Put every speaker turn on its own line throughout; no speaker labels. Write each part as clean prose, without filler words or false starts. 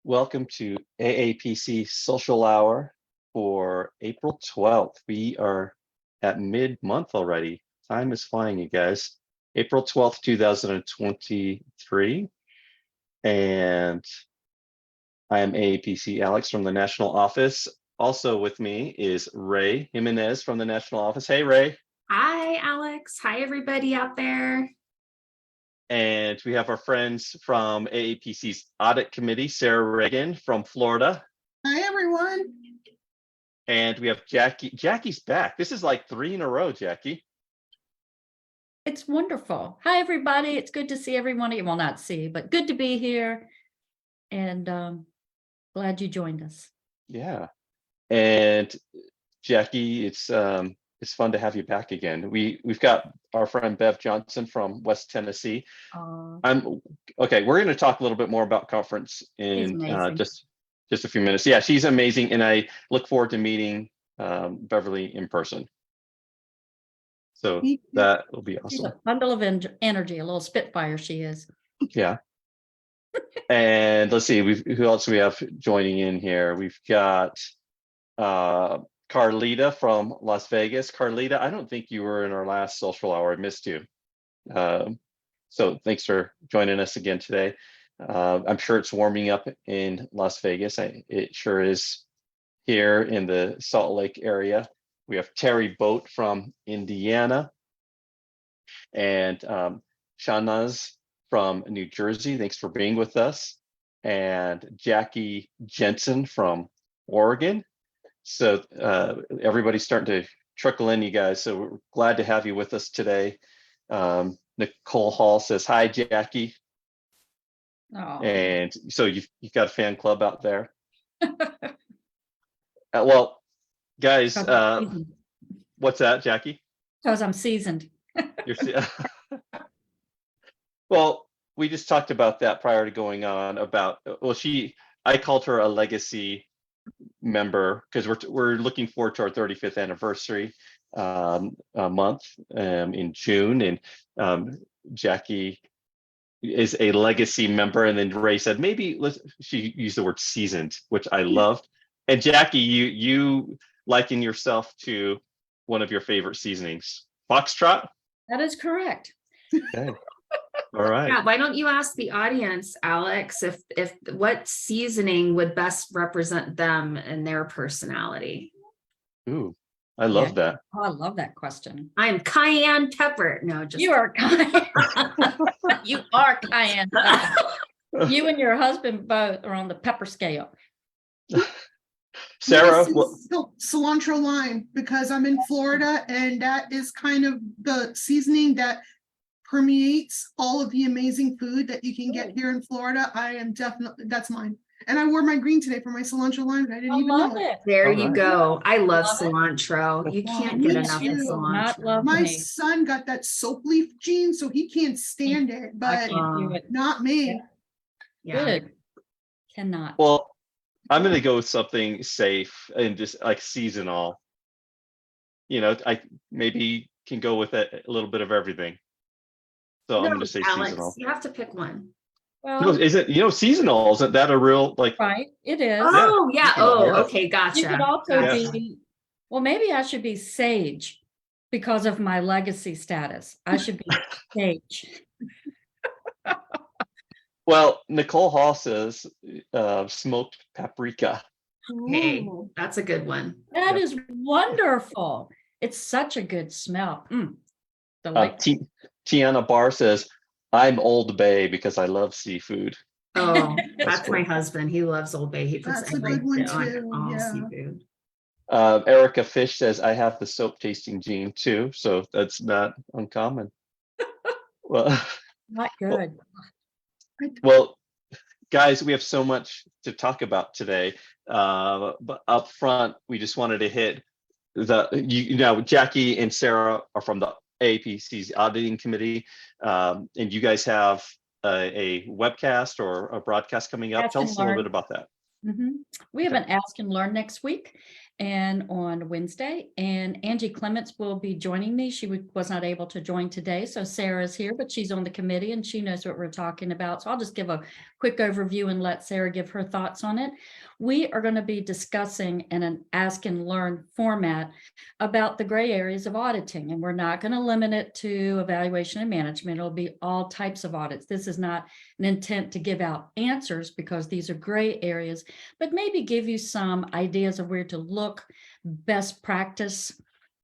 Welcome to AAPC Social Hour for April 12th. We are at mid-month already. Time is flying, you guys. April 12th, 2023. And I am AAPC Alex from the National Office. Also with me is Ray Jimenez from the National Office. Hey, Ray.
Hi, Alex. Hi, everybody out there.
And we have our friends from AAPC's Audit Committee, Sarah Reagan from Florida.
Hi, everyone.
And we have Jackie. Jackie's back. This is like 3 in a row, Jackie.
It's wonderful. Hi, everybody. It's good to see everyone. Well, not see, but good to be here. And glad you joined us.
Yeah. And Jackie, it's fun to have you back again. We've got our friend Bev Johnson from West Tennessee. Okay. We're going to talk a little bit more about conference in just a few minutes. Yeah, she's amazing, and I look forward to meeting Beverly in person. So that will be awesome.
She's a bundle of energy, a little spitfire she is.
Yeah. And let's see, who else do we have joining in here? We've got Carlita from Las Vegas. Carlita, I don't think you were in our last social hour. I missed you. So thanks for joining us again today. I'm sure it's warming up in Las Vegas. It sure is here in the Salt Lake area. We have Terry Boat from Indiana and Shanaz from New Jersey. Thanks for being with us. And Jackie Jensen from Oregon. So everybody's starting to trickle in, you guys. So we're glad to have you with us today. Nicole Hall says, hi, Jackie.
Oh.
And so you've got a fan club out there. Well, guys, what's that, Jackie?
Because I'm seasoned.
Well, we just talked about that prior to going on about, well, I called her a legacy member because we're looking forward to our 35th anniversary month in June, and Jackie is a legacy member. And then Ray said maybe she used the word seasoned, which I loved. And Jackie, you liken yourself to one of your favorite seasonings, foxtrot.
That is correct.
Okay. All right.
Yeah, why don't you ask the audience, Alex, if what seasoning would best represent them and their personality?
Ooh, I love that.
Oh, I love that question.
I'm cayenne pepper. No, just
You are cayenne. You are cayenne pepper. You and your husband both are on the pepper scale.
Sarah,
Cilantro lime, because I'm in Florida, and that is kind of the seasoning that permeates all of the amazing food that you can get here in Florida. I am definitely, that's mine. And I wore my green today for my cilantro lime, but I didn't even know it.
There you go. I love cilantro. You can't get enough of cilantro.
My son got that soap leaf gene, so he can't stand it, but not me.
Yeah.
Good. Cannot.
well, I'm going to go with something safe and just like seasonal. I maybe can go with a little bit of everything. So I'm going to say
Alex,
seasonal.
you have to pick one.
Well,
No, is it, seasonal? Isn't that a real, like?
right, it is.
Oh, yeah. Oh,
Yeah.
okay. Gotcha.
You could also
Gotcha.
be, well, maybe I should be sage because of my legacy status. I should be sage.
Well, Nicole Hall says smoked paprika.
Hey, that's a good one.
That is wonderful. It's such a good smell.
Tiana Barr says, I'm Old Bay because I love seafood.
Oh, that's
cool.
my husband. He loves Old Bay. He puts
That's a good one too.
all
Yeah.
seafood.
Erica Fish says, I have the soap tasting gene too, so that's not uncommon. Well,
Not good.
well, guys, we have so much to talk about today. But up front, we just wanted to hit Jackie and Sarah are from the AAPC's Auditing Committee, and you guys have a webcast or a broadcast coming up. Tell us a little bit about that.
We have an Ask and Learn next week, and on Wednesday. And Angie Clements will be joining me. She was not able to join today. So Sarah's here, but she's on the committee and she knows what we're talking about. So I'll just give a quick overview and let Sarah give her thoughts on it. We are going to be discussing in an ask and learn format about the gray areas of auditing. And we're not going to limit it to evaluation and management. It'll be all types of audits. This is not an intent to give out answers because these are gray areas, but maybe give you some ideas of where to look, best practice,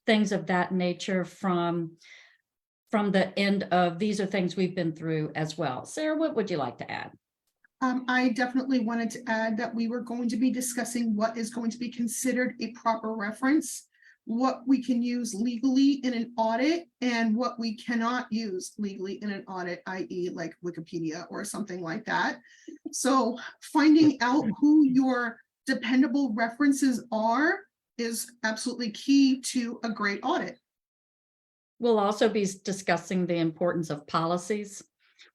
things of that nature from the end of these are things we've been through as well. Sarah, what would you like to add?
I definitely wanted to add that we were going to be discussing what is going to be considered a proper reference, what we can use legally in an audit, and what we cannot use legally in an audit, i.e. like Wikipedia or something like that. So finding out who your dependable references are is absolutely key to a great audit.
We'll also be discussing the importance of policies.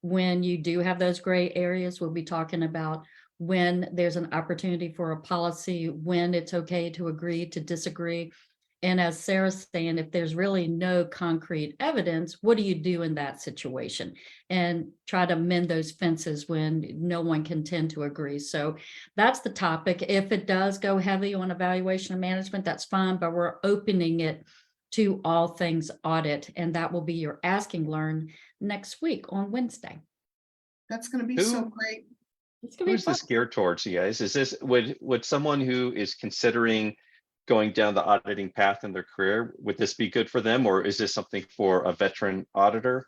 When you do have those gray areas, we'll be talking about when there's an opportunity for a policy, when it's okay to agree, to disagree. And as Sarah's saying, if there's really no concrete evidence, what do you do in that situation? And try to mend those fences when no one can tend to agree. So that's the topic. If it does go heavy on evaluation and management, that's fine, but we're opening it to all things audit. And that will be your asking learn next week on Wednesday.
That's going to be so great.
It's gonna be
Who's
fun.
this geared towards, you guys? Is this, would someone who is considering going down the auditing path in their career, would this be good for them? Or is this something for a veteran auditor?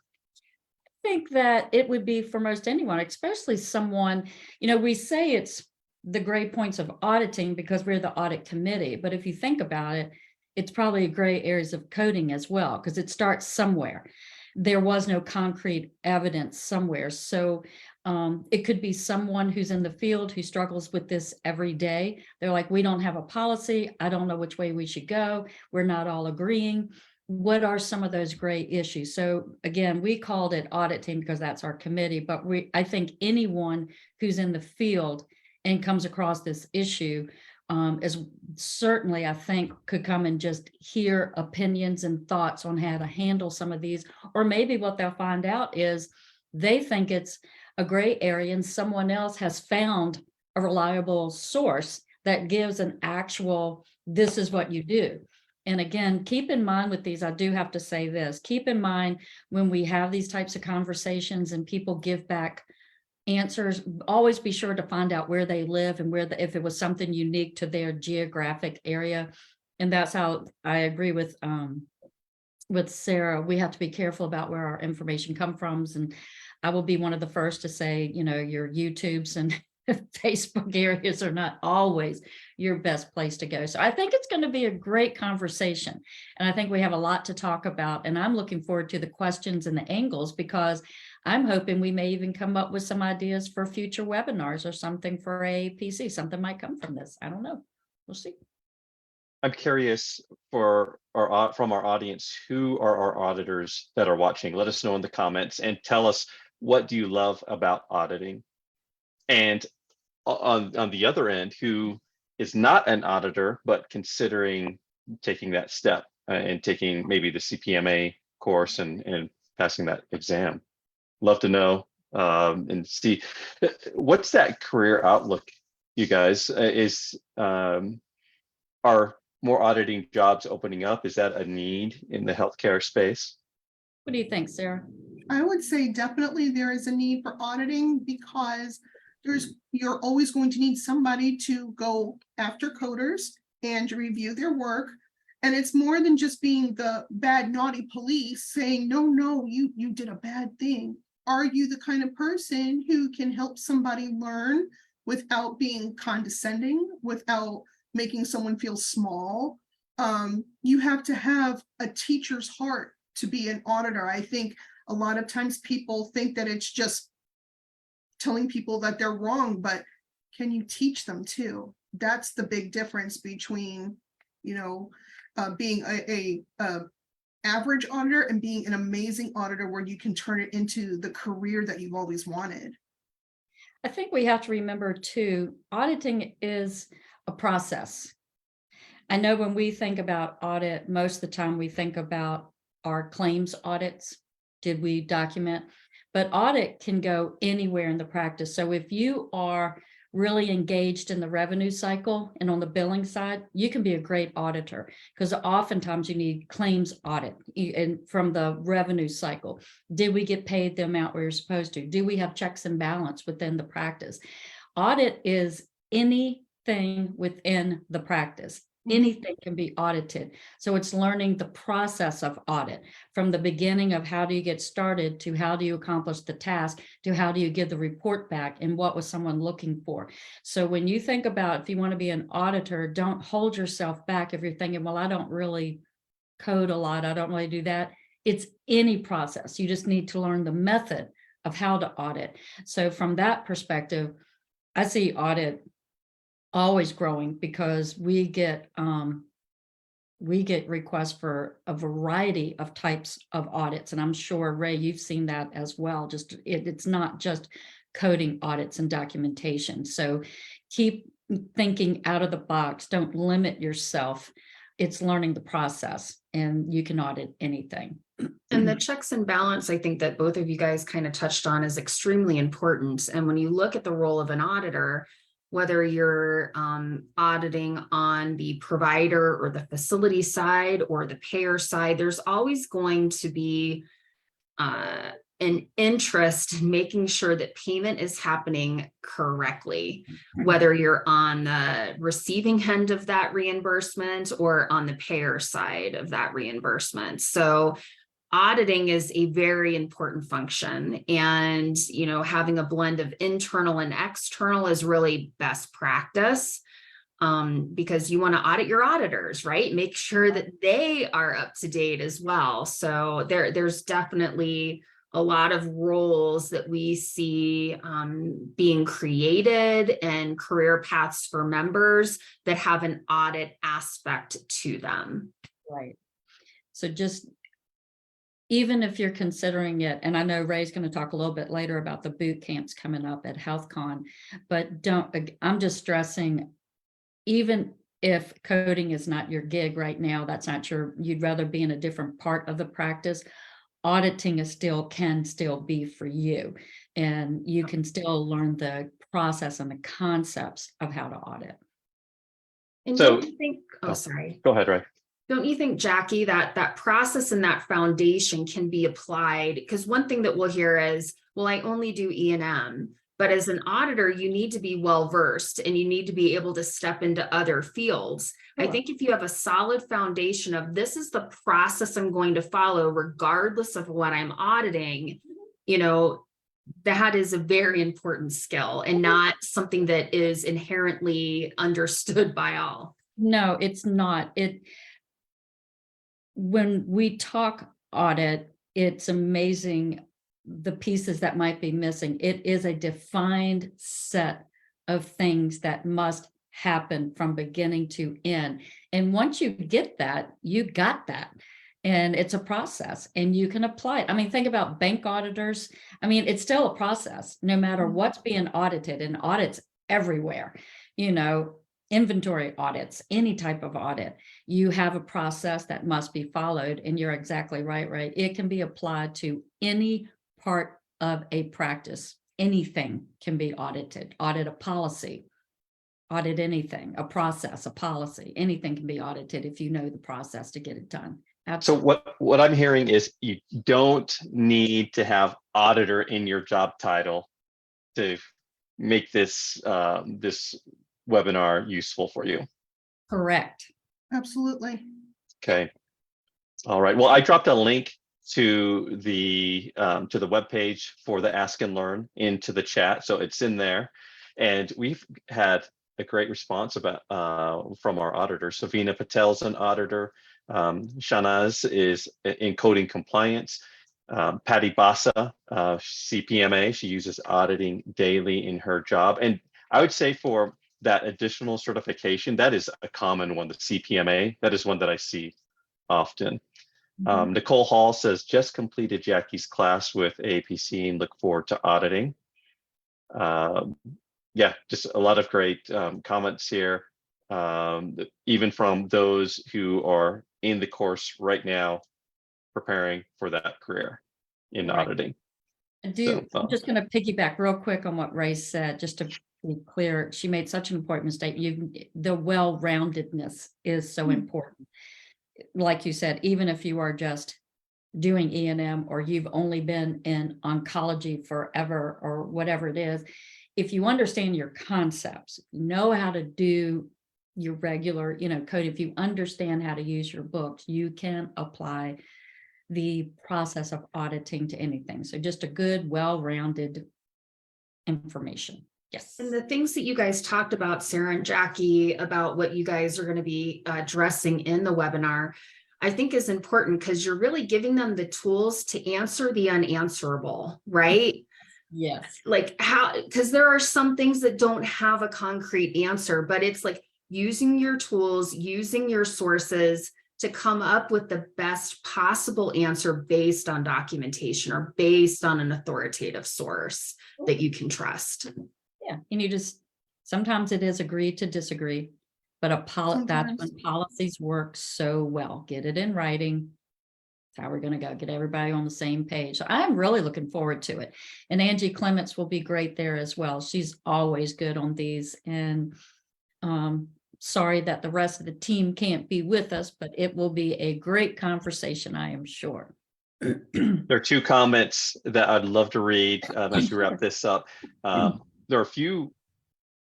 I think that it would be for most anyone, especially someone, we say it's the gray points of auditing because we're the audit committee. But if you think about it, it's probably gray areas of coding as well, because it starts somewhere. There was no concrete evidence somewhere. So it could be someone who's in the field who struggles with this every day. They're like, we don't have a policy. I don't know which way we should go. We're not all agreeing. What are some of those gray issues? So again, we called it audit team because that's our committee, but I think anyone who's in the field and comes across this issue is certainly, I think, could come and just hear opinions and thoughts on how to handle some of these. Or maybe what they'll find out is they think it's a gray area and someone else has found a reliable source that gives an actual, this is what you do. And again, keep in mind with these, I do have to say this, keep in mind when we have these types of conversations and people give back answers, always be sure to find out where they live and if it was something unique to their geographic area. And that's how I agree with Sarah. We have to be careful about where our information comes from. And I will be one of the first to say, your YouTubes and Facebook areas are not always your best place to go. So I think it's going to be a great conversation. And I think we have a lot to talk about. And I'm looking forward to the questions and the angles, because I'm hoping we may even come up with some ideas for future webinars or something for AAPC. Something might come from this. I don't know. We'll see.
I'm curious from our audience, who are our auditors that are watching? Let us know in the comments and tell us, what do you love about auditing? And on the other end, who is not an auditor, but considering taking that step and taking maybe the CPMA course and passing that exam. Love to know and see what's that career outlook, you guys. Are more auditing jobs opening up? Is that a need in the healthcare space?
What do you think, Sarah?
I would say definitely there is a need for auditing, because you're always going to need somebody to go after coders and to review their work. And it's more than just being the bad, naughty police saying, no, you did a bad thing. Are you the kind of person who can help somebody learn without being condescending, without making someone feel small? You have to have a teacher's heart to be an auditor. I think a lot of times people think that it's just telling people that they're wrong, but can you teach them too? That's the big difference between, being a average auditor and being an amazing auditor where you can turn it into the career that you've always wanted.
I think we have to remember too, auditing is a process. I know when we think about audit, most of the time we think about our claims audits. Did we document? But audit can go anywhere in the practice. So if you are really engaged in the revenue cycle and on the billing side, you can be a great auditor, because oftentimes you need claims audit and from the revenue cycle. Did we get paid the amount we were supposed to? Do we have checks and balance within the practice? Audit is anything within the practice. Anything can be audited. So it's learning the process of audit, from the beginning of how do you get started to how do you accomplish the task to how do you give the report back and what was someone looking for. So when you think about, if you want to be an auditor, don't hold yourself back if you're thinking, well, I don't really code a lot, I don't really do that. It's any process. You just need to learn the method of how to audit. So from that perspective, I see audit always growing, because we get requests for a variety of types of audits. And I'm sure, Ray, you've seen that as well. Just it's not just coding audits and documentation. So keep thinking out of the box. Don't limit yourself. It's learning the process, and you can audit anything.
And the checks and balance, I think that both of you guys kind of touched on, is extremely important. And when you look at the role of an auditor, whether you're auditing on the provider or the facility side or the payer side, there's always going to be an interest in making sure that payment is happening correctly, whether you're on the receiving end of that reimbursement or on the payer side of that reimbursement. So auditing is a very important function, and having a blend of internal and external is really best practice, because you want to audit your auditors, right? Make sure that they are up to date as well. So there's definitely a lot of roles that we see being created and career paths for members that have an audit aspect to them.
Right. So just, even if you're considering it, and I know Ray's going to talk a little bit later about the boot camps coming up at Healthcon, but I'm just stressing, even if coding is not your gig right now, that's not you'd rather be in a different part of the practice, auditing can still be for you. And you can still learn the process and the concepts of how to audit.
And
So-
don't you think, sorry.
Go ahead, Ray.
Don't you think, Jackie, that process and that foundation can be applied? Because one thing that we'll hear is, well, I only do E&M, but as an auditor, you need to be well-versed and you need to be able to step into other fields.
Sure.
I think if you have a solid foundation of, this is the process I'm going to follow, regardless of what I'm auditing, that is a very important skill and not something that is inherently understood by all.
No, it's not. When we talk audit, it's amazing the pieces that might be missing. It is a defined set of things that must happen from beginning to end. And once you get that, you got that. And it's a process and you can apply it. I mean, think about bank auditors. I mean, it's still a process, no matter what's being audited, and audits everywhere, inventory audits, any type of audit, you have a process that must be followed. And you're exactly right? It can be applied to any part of a practice. Anything can be audited. Audit a policy, audit anything, a process, a policy, anything can be audited if you know the process to get it done. Absolutely.
So what I'm hearing is you don't need to have auditor in your job title to make this webinar useful for you.
Correct.
Absolutely.
Okay. All right. Well, I dropped a link to the webpage for the Ask and Learn into the chat, so it's in there, and we've had a great response about from our auditor. Savina Patel's an auditor. Shanaz is in coding compliance. Patty Bassa, CPMA, she uses auditing daily in her job. And I would say for that additional certification, that is a common one, the CPMA. That is one that I see often. Nicole Hall says, just completed Jackie's class with AAPC and look forward to auditing. Yeah, just a lot of great comments here. even from those who are in the course right now, preparing for that career in
Right.
auditing.
I'm
So,
just going to piggyback real quick on what Ray said, just to be clear. She made such an important mistake. The well-roundedness is so important. Like you said, even if you are just doing E&M or you've only been in oncology forever or whatever it is, if you understand your concepts, know how to do your regular, code, if you understand how to use your books, you can apply the process of auditing to anything. So just a good, well-rounded information. Yes.
And the things that you guys talked about, Sarah and Jackie, about what you guys are going to be addressing in the webinar, I think is important because you're really giving them the tools to answer the unanswerable, right?
Yes.
Like how, because there are some things that don't have a concrete answer, but it's like using your tools, using your sources to come up with the best possible answer based on documentation or based on an authoritative source that you can trust.
Yeah. And you just, sometimes it is agree to disagree, but that's when policies work so well. Get it in writing. That's how we're going to go, get everybody on the same page. So I'm really looking forward to it. And Angie Clements will be great there as well. She's always good on these. And sorry that the rest of the team can't be with us, but it will be a great conversation, I am sure.
there are two comments that I'd love to read as we wrap this up. There are a few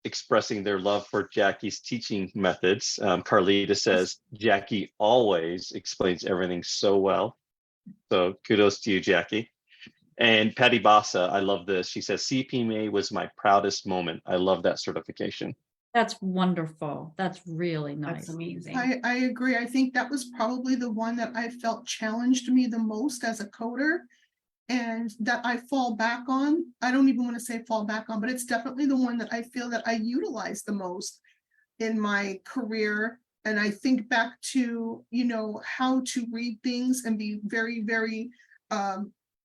expressing their love for Jackie's teaching methods. Carlita says, Jackie always explains everything so well. So kudos to you, Jackie. And Patty Bassa, I love this. She says, CPMA was my proudest moment. I love that certification.
That's wonderful. That's really nice.
That's amazing.
I agree. I think that was probably the one that I felt challenged me the most as a coder, and that I fall back on. I don't even want to say fall back on, but it's definitely the one that I feel that I utilize the most in my career. And I think back to, how to read things and be very, very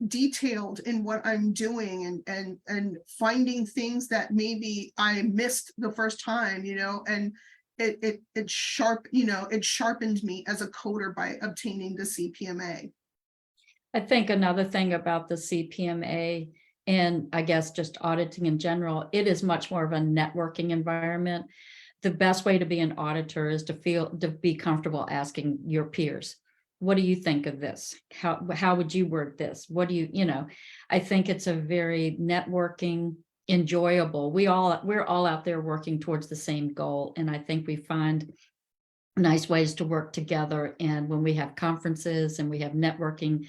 detailed in what I'm doing, and finding things that maybe I missed the first time, and it sharpened me as a coder by obtaining the CPMA.
I think another thing about the CPMA, and I guess just auditing in general, it is much more of a networking environment. The best way to be an auditor is to be comfortable asking your peers, what do you think of this? How would you word this? What do you, I think it's a very networking, enjoyable. We're all out there working towards the same goal. And I think we find nice ways to work together. And when we have conferences and we have networking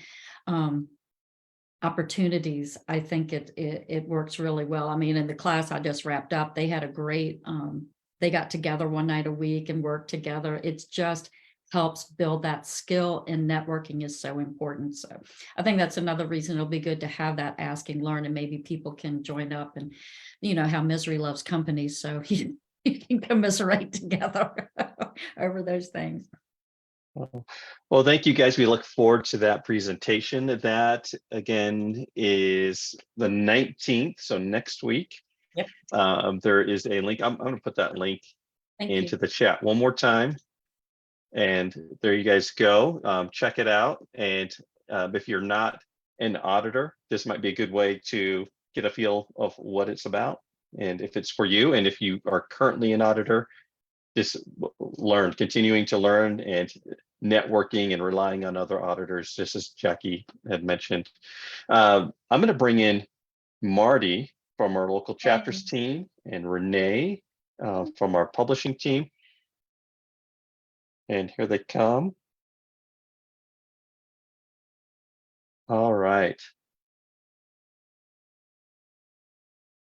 opportunities, I think it works really well. I mean, in the class I just wrapped up, they had a great, they got together one night a week and worked together. It's just helps build that skill, and networking is so important. So I think that's another reason it'll be good to have that ask and learn, and maybe people can join up, and how misery loves company. So you can commiserate together over those things.
Well, thank you guys. We look forward to that presentation. That again is the 19th, so next week.
Yep.
There is a link. I'm going to put that link into
you.
the chat one more time. And there you guys go. Check it out. And if you're not an auditor, this might be a good way to get a feel of what it's about, and if it's for you. And if you are currently an auditor, just continuing to learn and networking and relying on other auditors, just as Jackie had mentioned. I'm going to bring in Marty from our local chapters team, and Renee from our publishing team. And here they come. All right.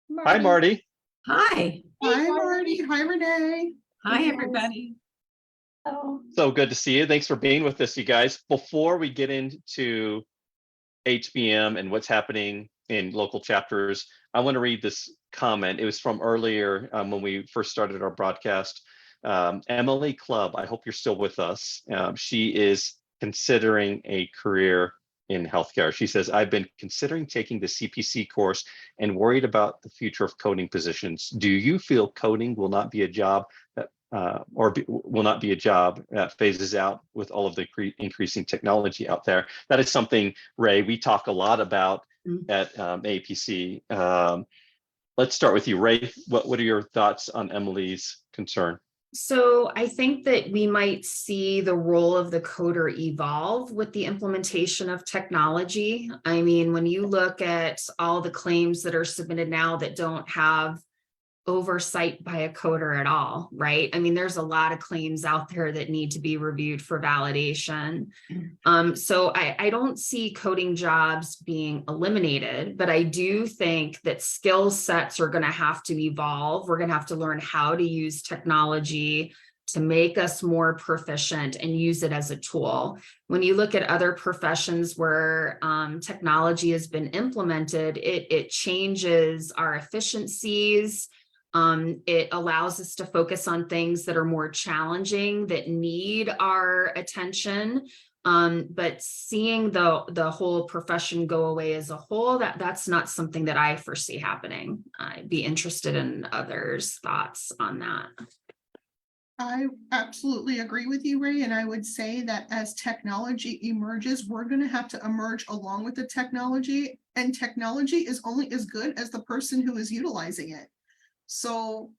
Marty.
Hi, Marty.
Hi.
Hi, Marty. Hi, Renee.
Hi, everybody.
Oh.
So good to see you. Thanks for being with us, you guys. Before we get into HBM and what's happening in local chapters, I want to read this comment. It was from earlier when we first started our broadcast. Emily Clubb, I hope you're still with us. She is considering a career in healthcare. She says, I've been considering taking the CPC course and worried about the future of coding positions. Do you feel coding will not be a job that will not be a job that phases out with all of the increasing technology out there. That is something, Ray, we talk a lot about at AAPC. Let's start with you, Ray. What are your thoughts on Emily's concern?
So I think that we might see the role of the coder evolve with the implementation of technology. I mean, when you look at all the claims that are submitted now that don't have oversight by a coder at all, right? I mean, there's a lot of claims out there that need to be reviewed for validation. So I don't see coding jobs being eliminated, but I do think that skill sets are going to have to evolve. We're going to have to learn how to use technology to make us more proficient and use it as a tool. When you look at other professions where technology has been implemented, it changes our efficiencies. It allows us to focus on things that are more challenging, that need our attention. But seeing the whole profession go away as a whole, that's not something that I foresee happening. I'd be interested in others' thoughts on that.
I absolutely agree with you, Ray, and I would say that as technology emerges, we're going to have to emerge along with the technology, and technology is only as good as the person who is utilizing it. So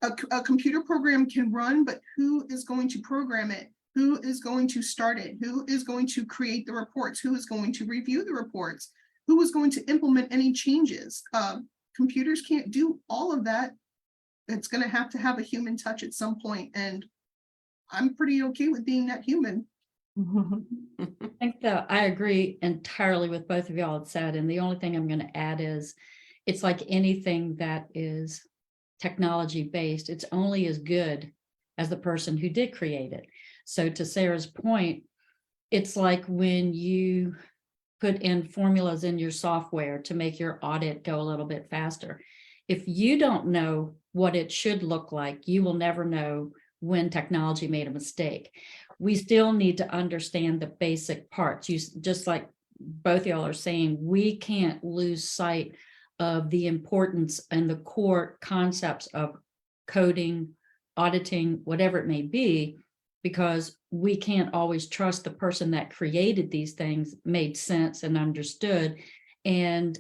a computer program can run, but who is going to program it? Who is going to start it? Who is going to create the reports? Who is going to review the reports? Who is going to implement any changes? Computers can't do all of that. It's going to have a human touch at some point, and I'm pretty okay with being that human.
I think that I agree entirely with both of y'all had said, and the only thing I'm going to add is it's like anything that is technology based, it's only as good as the person who did create it. So to Sarah's point, it's like when you put in formulas in your software to make your audit go a little bit faster. If you don't know what it should look like, you will never know when technology made a mistake. We still need to understand the basic parts. Just like both y'all are saying, we can't lose sight of the importance and the core concepts of coding, auditing, whatever it may be, because we can't always trust the person that created these things made sense and understood, and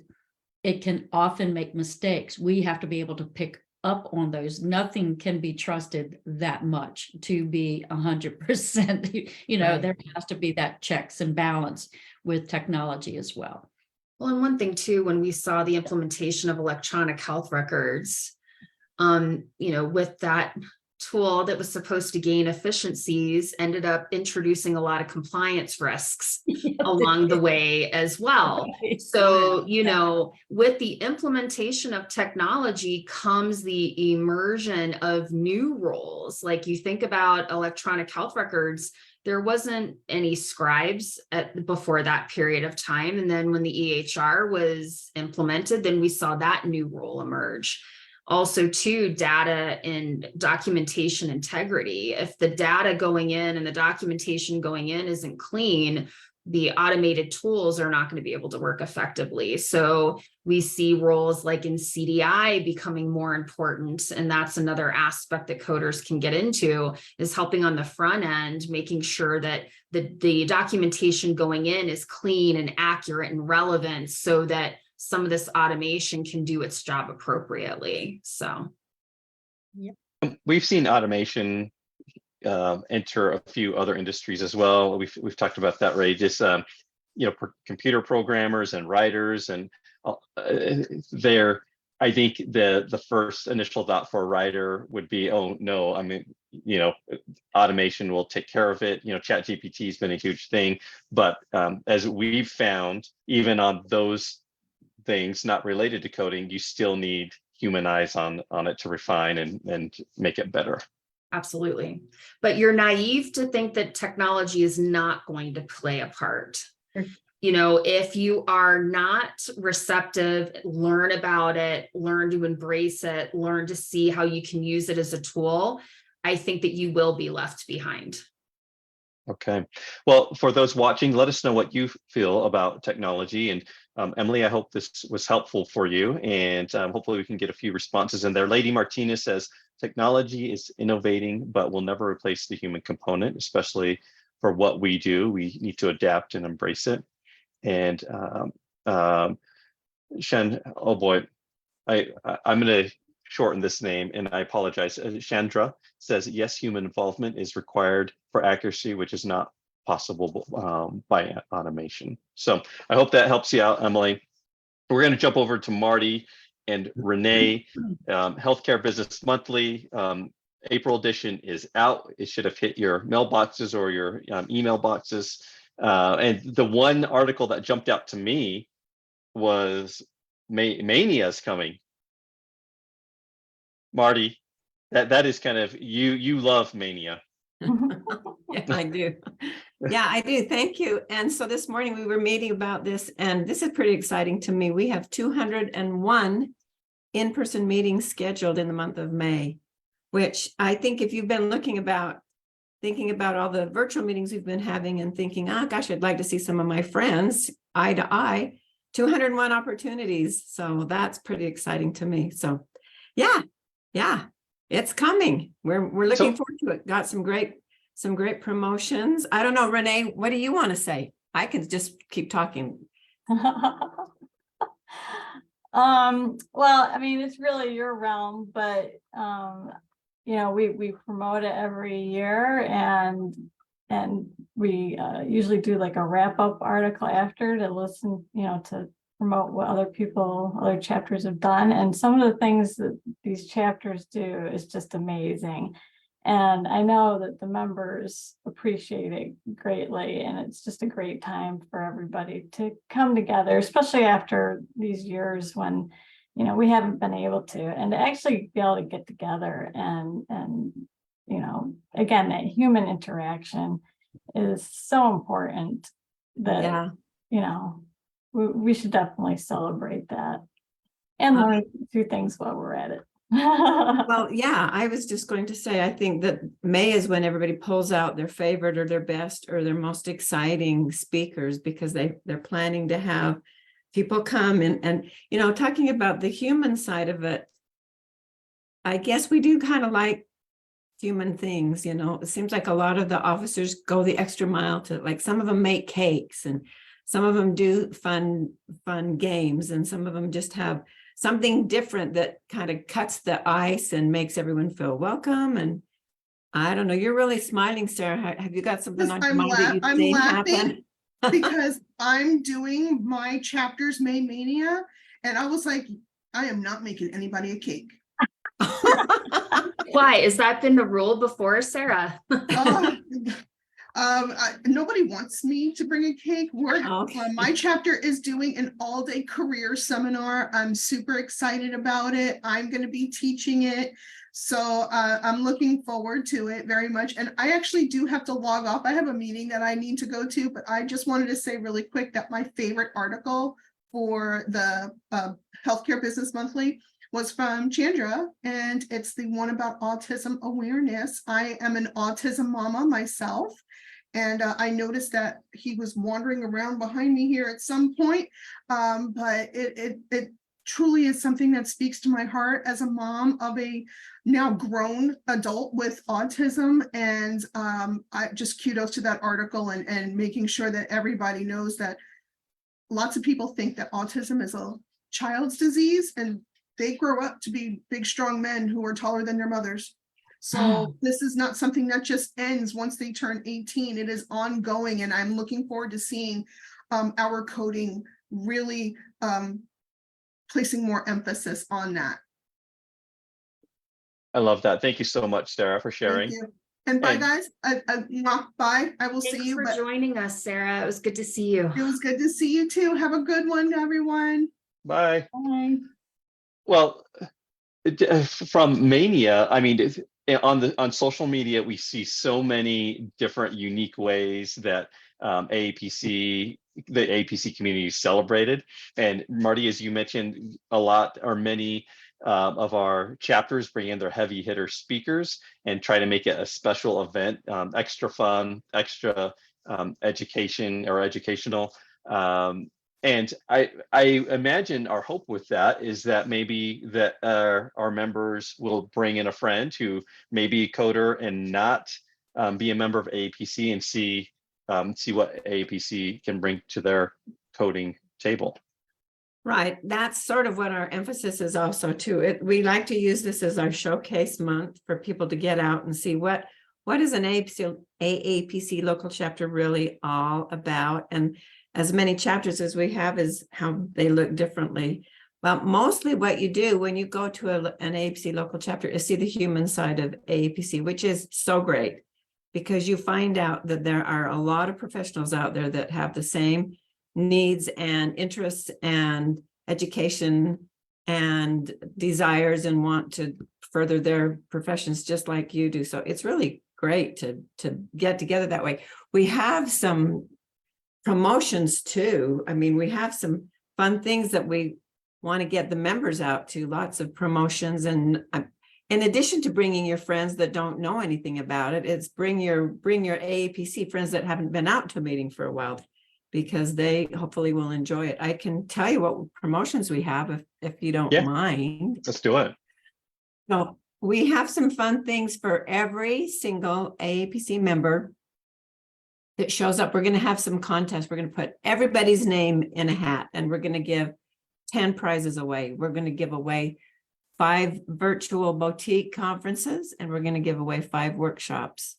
it can often make mistakes. We have to be able to pick up on those. Nothing can be trusted that much to be 100%.
Right.
There has to be that checks and balance with technology as well.
Well, and one thing too, when we saw the implementation of electronic health records, with that tool that was supposed to gain efficiencies, ended up introducing a lot of compliance risks along the way as well. So, with the implementation of technology comes the immersion of new roles. Like you think about electronic health records, there wasn't any scribes before that period of time. And then when the EHR was implemented, then we saw that new role emerge. Also, too, data and documentation integrity. If the data going in and the documentation going in isn't clean, the automated tools are not going to be able to work effectively. So we see roles like in CDI becoming more important. And that's another aspect that coders can get into, is helping on the front end, making sure that the documentation going in is clean and accurate and relevant, so that some of this automation can do its job appropriately. So
we've seen automation enter a few other industries as well. We've talked about that, Ray. Just computer programmers and writers, and I think the first initial thought for a writer would be, oh no, I mean, automation will take care of it. ChatGPT has been a huge thing, but as we've found, even on those things not related to coding, you still need human eyes on it to refine and make it better.
absolutely. But you're naive to think that technology is not going to play a part.
Sure.
If you are not receptive, learn about it, learn to embrace it, learn to see how you can use it as a tool, I think that you will be left behind.
Okay. Well, for those watching, let us know what you feel about technology. And Emily, I hope this was helpful for you. And hopefully we can get a few responses in there. Lady Martinez says, technology is innovating, but will never replace the human component, especially for what we do. We need to adapt and embrace it. And Shen, oh boy, I'm going to shorten this name and I apologize. Chandra says, yes, human involvement is required for accuracy, which is not possible by automation. So I hope that helps you out, Emily. We're going to jump over to Marty and Renee. Healthcare Business Monthly, April edition is out. It should have hit your mailboxes or your email boxes. And the one article that jumped out to me was Maynia is coming. Marty, that is kind of you love Maynia.
Yeah, I do. Yeah, I do. Thank you. And so this morning we were meeting about this, and this is pretty exciting to me. We have 201 in-person meetings scheduled in the month of May, which I think if you've been thinking about all the virtual meetings we've been having and thinking, oh gosh, I'd like to see some of my friends eye to eye, 201 opportunities. So that's pretty exciting to me. So yeah, it's coming. We're looking forward to it. Got some great promotions. I don't know, Renee, what do you want to say? I can just keep talking.
Well, I mean, it's really your realm, but you know, we promote it every year, and we usually do like a wrap-up article after to listen, you know, to promote what other chapters have done. And some of the things that these chapters do is just amazing. And I know that the members appreciate it greatly, and it's just a great time for everybody to come together, especially after these years when, you know, we haven't been able to, and to actually be able to get together and you know, again, that human interaction is so important that, you know, we should definitely celebrate that and do things while we're at it.
Well, yeah, I was just going to say, I think that May is when everybody pulls out their favorite or their best or their most exciting speakers, because they're planning to have people come and you know, talking about the human side of it. I guess we do kind of like human things, you know. It seems like a lot of the officers go the extra mile to, like, some of them make cakes and some of them do fun games, and some of them just have something different that kind of cuts the ice and makes everyone feel welcome. And I don't know, you're really smiling, Sarah. Have you got something on your mind that you've seen happen?
Because I'm doing my chapter's May Mania, and I was like, I am not making anybody a cake.
Why? Has that been the rule before, Sarah?
Nobody wants me to bring a cake.
Okay.
My chapter is doing an all-day career seminar. I'm super excited about it. I'm going to be teaching it. So I'm looking forward to it very much. And I actually do have to log off. I have a meeting that I need to go to, but I just wanted to say really quick that my favorite article for the Healthcare Business Monthly was from Chandra, and it's the one about autism awareness. I am an autism mama myself, and I noticed that he was wandering around behind me here at some point, but it truly is something that speaks to my heart as a mom of a now grown adult with autism. And I just kudos to that article and making sure that everybody knows that lots of people think that autism is a child's disease, and they grow up to be big, strong men who are taller than their mothers. So this is not something that just ends once they turn 18. It is ongoing, and I'm looking forward to seeing our coding really placing more emphasis on that.
I love that. Thank you so much, Sarah, for sharing.
Thank you. And bye, guys. Bye. I will
Thanks
see you.
for joining us, Sarah. It was good to see you.
It was good to see you too. Have a good one, everyone.
Bye.
Bye.
Well, from Mania, I mean, on social media, we see so many different unique ways that the AAPC community is celebrated. And Marty, as you mentioned, a lot or many of our chapters bring in their heavy hitter speakers and try to make it a special event, extra fun, extra education or educational. And I imagine our hope with that is that maybe that our members will bring in a friend who may be a coder and not be a member of AAPC, and see what AAPC can bring to their coding table.
Right, that's sort of what our emphasis is also too. We like to use this as our showcase month for people to get out and see what is an AAPC local chapter really all about, and as many chapters as we have is how they look differently. Well, mostly what you do when you go to an AAPC local chapter is see the human side of AAPC, which is so great because you find out that there are a lot of professionals out there that have the same needs and interests and education and desires and want to further their professions just like you do. So it's really great to get together that way. We have some promotions too. I mean, we have some fun things that we want to get the members out to, lots of promotions. And in addition to bringing your friends that don't know anything about it, it's bring your AAPC friends that haven't been out to a meeting for a while, because they hopefully will enjoy it. I can tell you what promotions we have if you don't mind.
Let's do it.
So we have some fun things for every single AAPC member that shows up. We're going to have some contests. We're going to put everybody's name in a hat, and we're going to give 10 prizes away. We're going to give away 5 virtual boutique conferences, and we're going to give away 5 workshops.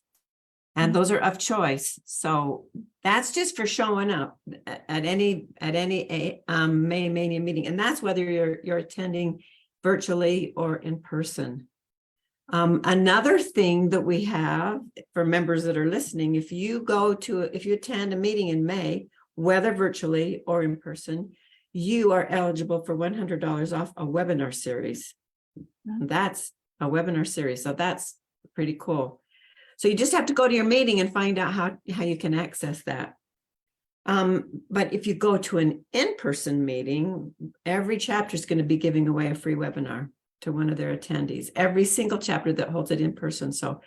And those are of choice. So that's just for showing up at any Maynia meeting. And that's whether you're attending virtually or in person. Another thing that we have for members that are listening, if you attend a meeting in May, whether virtually or in person, you are eligible for $100 off a webinar series. And that's a webinar series. So that's pretty cool. So you just have to go to your meeting and find out how you can access that. But if you go to an in-person meeting, every chapter is going to be giving away a free webinar to one of their attendees, every single chapter that holds it in person. So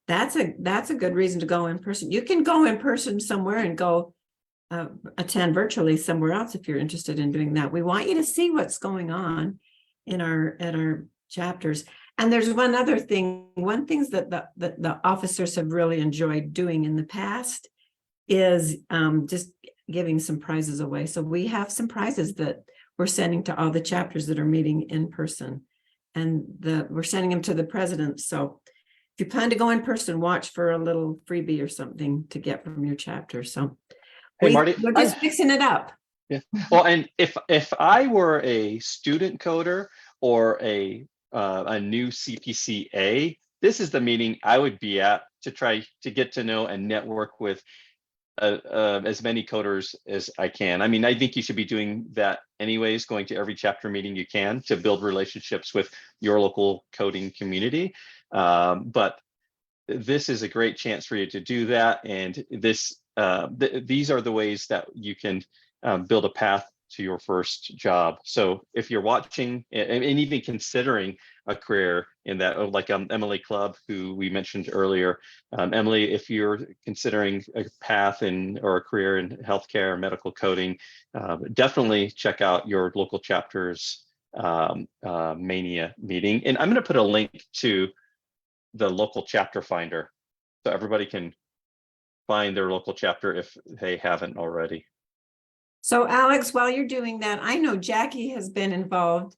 that's a good reason to go in person. You can go in person somewhere and go attend virtually somewhere else if you're interested in doing that. We want you to see what's going on in our chapters. And there's one other thing. One thing that the officers have really enjoyed doing in the past is just giving some prizes away. So we have some prizes that we're sending to all the chapters that are meeting in person, and we're sending them to the president. So if you plan to go in person, watch for a little freebie or something to get from your chapter. So
Hey, Marty,
we're just fixing it up.
Yeah. Well, and if I were a student coder or a new CPCA, this is the meeting I would be at to try to get to know and network with as many coders as I can. I mean, I think you should be doing that anyways, going to every chapter meeting you can to build relationships with your local coding community. But this is a great chance for you to do that. And these are the ways that you can build a path to your first job. So if you're watching and even considering a career in that, like Emily Clubb, who we mentioned earlier, Emily, if you're considering a path or a career in healthcare or medical coding, definitely check out your local chapter's Maynia meeting. And I'm going to put a link to the local chapter finder so everybody can find their local chapter if they haven't already.
So Alex, while you're doing that, I know Jackie has been involved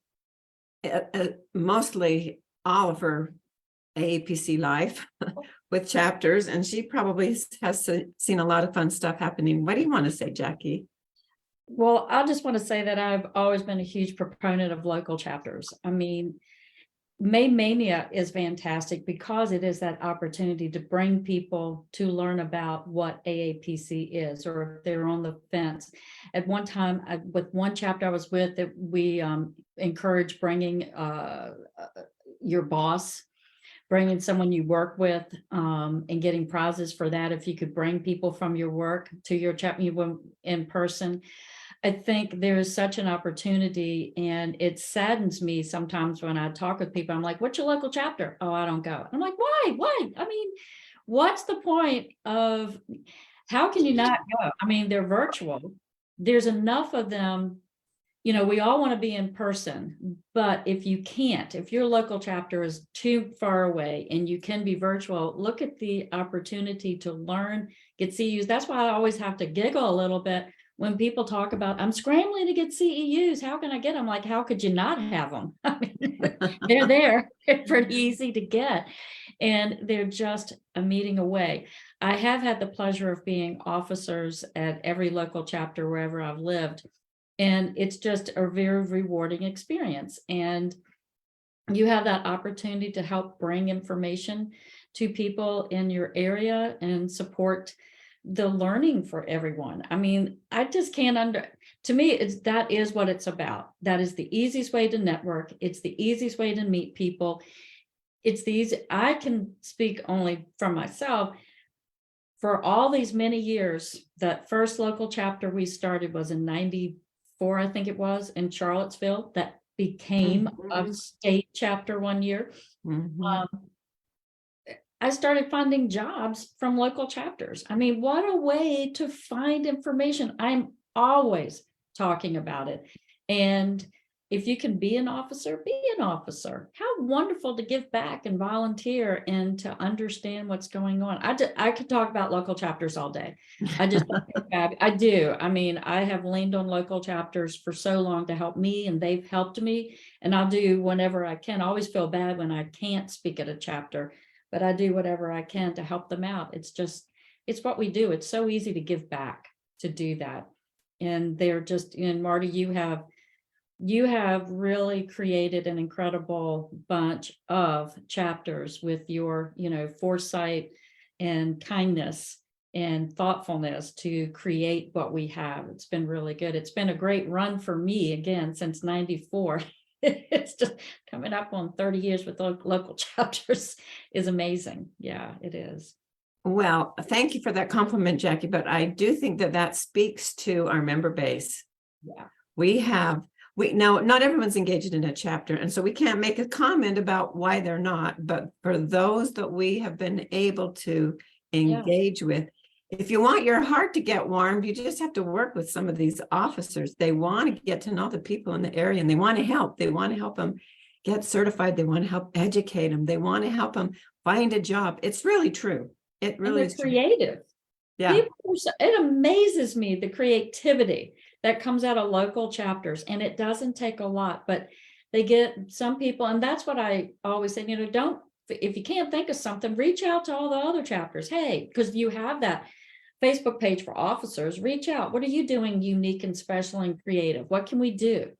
mostly all of her AAPC life with chapters, and she probably has seen a lot of fun stuff happening. What do you want to say, Jackie?
Well, I just want to say that I've always been a huge proponent of local chapters. I mean, Maynia is fantastic because it is that opportunity to bring people to learn about what AAPC is, or if they're on the fence. At one time, with one chapter I was with, that we encourage bringing your boss, bringing someone you work with, and getting prizes for that. If you could bring people from your work to your chapter in person. I think there is such an opportunity, and it saddens me sometimes when I talk with people. I'm like, what's your local chapter? Oh, I don't go. I'm like, why? Why? I mean, what's the point of, how can you not go? I mean, they're virtual. There's enough of them. You know, we all want to be in person, but if you can't, if your local chapter is too far away and you can be virtual, look at the opportunity to learn, get CEUs. That's why I always have to giggle a little bit when people talk about, I'm scrambling to get CEUs. How can I get them? Like, how could you not have them? I mean, they're there. They're pretty easy to get. And they're just a meeting away. I have had the pleasure of being officers at every local chapter wherever I've lived. And it's just a very rewarding experience. And you have that opportunity to help bring information to people in your area and support the learning for everyone. I mean, I just can't to me, that is what it's about. That is the easiest way to network. It's the easiest way to meet people. I can speak only from myself. For all these many years, that first local chapter we started was in 94, I think it was, in Charlottesville, that became a state chapter one year. I started finding jobs from local chapters. I mean, what a way to find information. I'm always talking about it. And if you can be an officer, be an officer. How wonderful to give back and volunteer and to understand what's going on. I could talk about local chapters all day. I do. I mean, I have leaned on local chapters for so long to help me, and they've helped me. And I'll do whenever I can. I always feel bad when I can't speak at a chapter, but I do whatever I can to help them out. It's what we do. It's so easy to give back, to do that. And they're just, and Marty, you have really created an incredible bunch of chapters with your, foresight and kindness and thoughtfulness to create what we have. It's been really good. It's been a great run for me, again, since 94. It's just coming up on 30 years with local chapters is amazing. Yeah, it is.
Well, thank you for that compliment, Jackie, but I do think that speaks to our member base.
Yeah.
Now, not everyone's engaged in a chapter, and so we can't make a comment about why they're not, but for those that we have been able to engage with, if you want your heart to get warmed, you just have to work with some of these officers. They want to get to know the people in the area, and they want to help. They want to help them get certified. They want to help educate them. They want to help them find a job. It's really true. It really is
creative.
Yeah.
It amazes me, the creativity that comes out of local chapters, and it doesn't take a lot, but they get some people, and that's what I always say, if you can't think of something, reach out to all the other chapters. Hey, because you have that Facebook page for officers, reach out. What are you doing unique and special and creative? What can we do?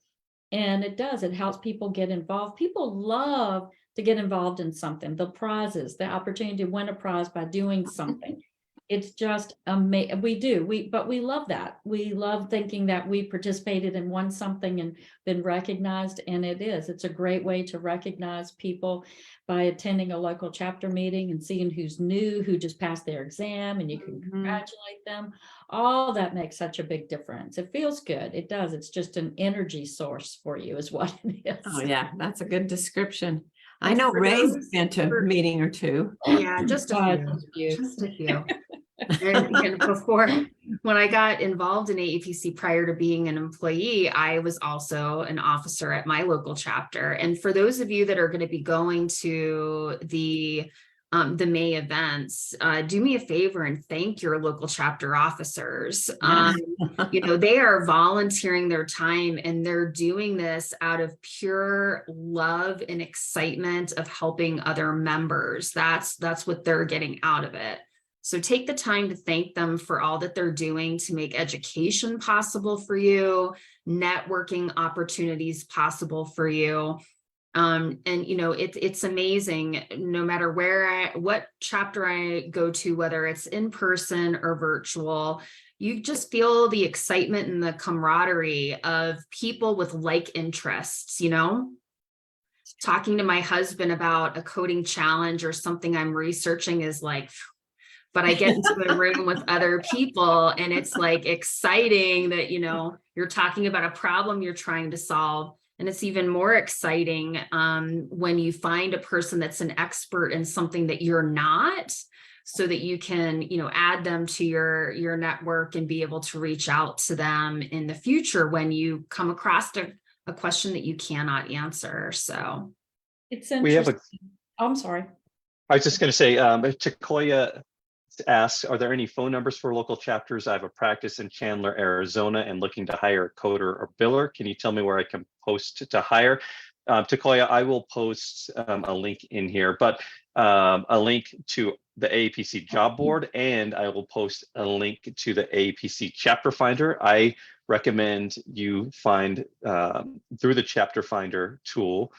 And it helps people get involved. People love to get involved in something, the prizes, the opportunity to win a prize by doing something. It's just amazing. But we love that. We love thinking that we participated and won something and been recognized. And it's a great way to recognize people by attending a local chapter meeting and seeing who's new, who just passed their exam, and you can congratulate them. All that makes such a big difference. It feels good. It does. It's just an energy source for you is what it is.
Oh yeah, that's a good description. I know Ray's been to a meeting or two.
Yeah, just a few. And before, when I got involved in AAPC prior to being an employee, I was also an officer at my local chapter. And for those of you that are going to be going to the May events, do me a favor and thank your local chapter officers. They are volunteering their time, and they're doing this out of pure love and excitement of helping other members. That's what they're getting out of it. So take the time to thank them for all that they're doing to make education possible for you, networking opportunities possible for you. It's amazing, no matter what chapter I go to, whether it's in person or virtual, you just feel the excitement and the camaraderie of people with like interests, Talking to my husband about a coding challenge or something I'm researching is like, but I get into a room with other people, and it's like exciting that, You're talking about a problem you're trying to solve. And it's even more exciting when you find a person that's an expert in something that you're not, so that you can, you know, add them to your network and be able to reach out to them in the future when you come across a question that you cannot answer. So
It's
We have
interesting. Oh, I'm sorry.
I was just going to say, Takoya asks, are there any phone numbers for local chapters? I have a practice in Chandler, Arizona, and looking to hire a coder or biller. Can you tell me where I can post to hire? Takoya, I will post a link in here, but a link to the AAPC job board, and I will post a link to the AAPC chapter finder. I recommend you find through the chapter finder tool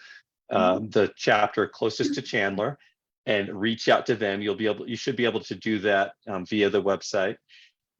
the chapter closest to Chandler and reach out to them. You should be able to do that via the website,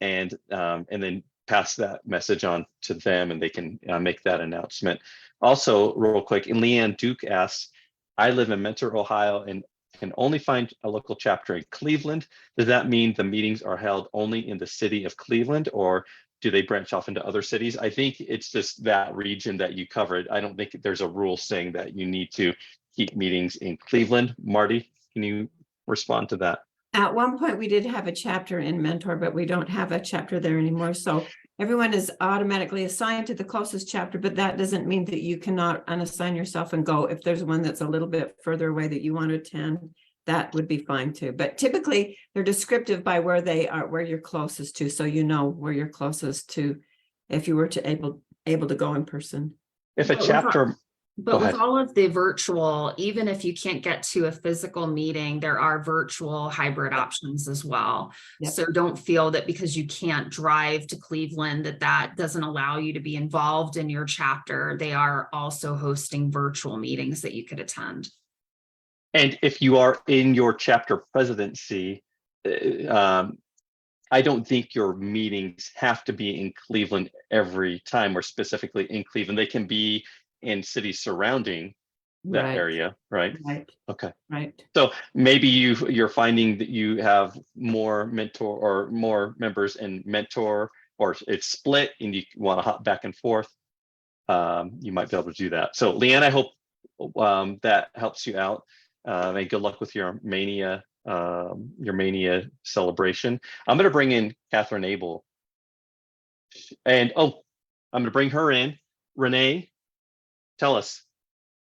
and then pass that message on to them, and they can make that announcement. Also, real quick, Leanne Duke asks, I live in Mentor, Ohio, and can only find a local chapter in Cleveland. Does that mean the meetings are held only in the city of Cleveland, or do they branch off into other cities? I think it's just that region that you covered. I don't think there's a rule saying that you need to keep meetings in Cleveland. Marty, can you respond to that?
At one point, we did have a chapter in Mentor, but we don't have a chapter there anymore. So everyone is automatically assigned to the closest chapter, but that doesn't mean that you cannot unassign yourself and go. If there's one that's a little bit further away that you want to attend, that would be fine too. But typically they're descriptive by where they are, where you're closest to. So you know where you're closest to if you were to able to go in person.
If a chapter,
But with all of the virtual, even if you can't get to a physical meeting, there are virtual hybrid options as well.
Yep.
So don't feel that because you can't drive to Cleveland, that doesn't allow you to be involved in your chapter. They are also hosting virtual meetings that you could attend.
and if you are in your chapter presidency, I don't think your meetings have to be in Cleveland every time, or specifically in Cleveland. They can be in cities surrounding that
Right.
area, right?
Right.
Okay.
Right.
So maybe you're finding that you have more mentor or more members in mentor, or it's split and you want to hop back and forth. You might be able to do that. So Leanne, I hope that helps you out. And good luck with your Maynia celebration. I'm going to bring in Catherine Abel, and I'm going to bring her in. Renee, tell us.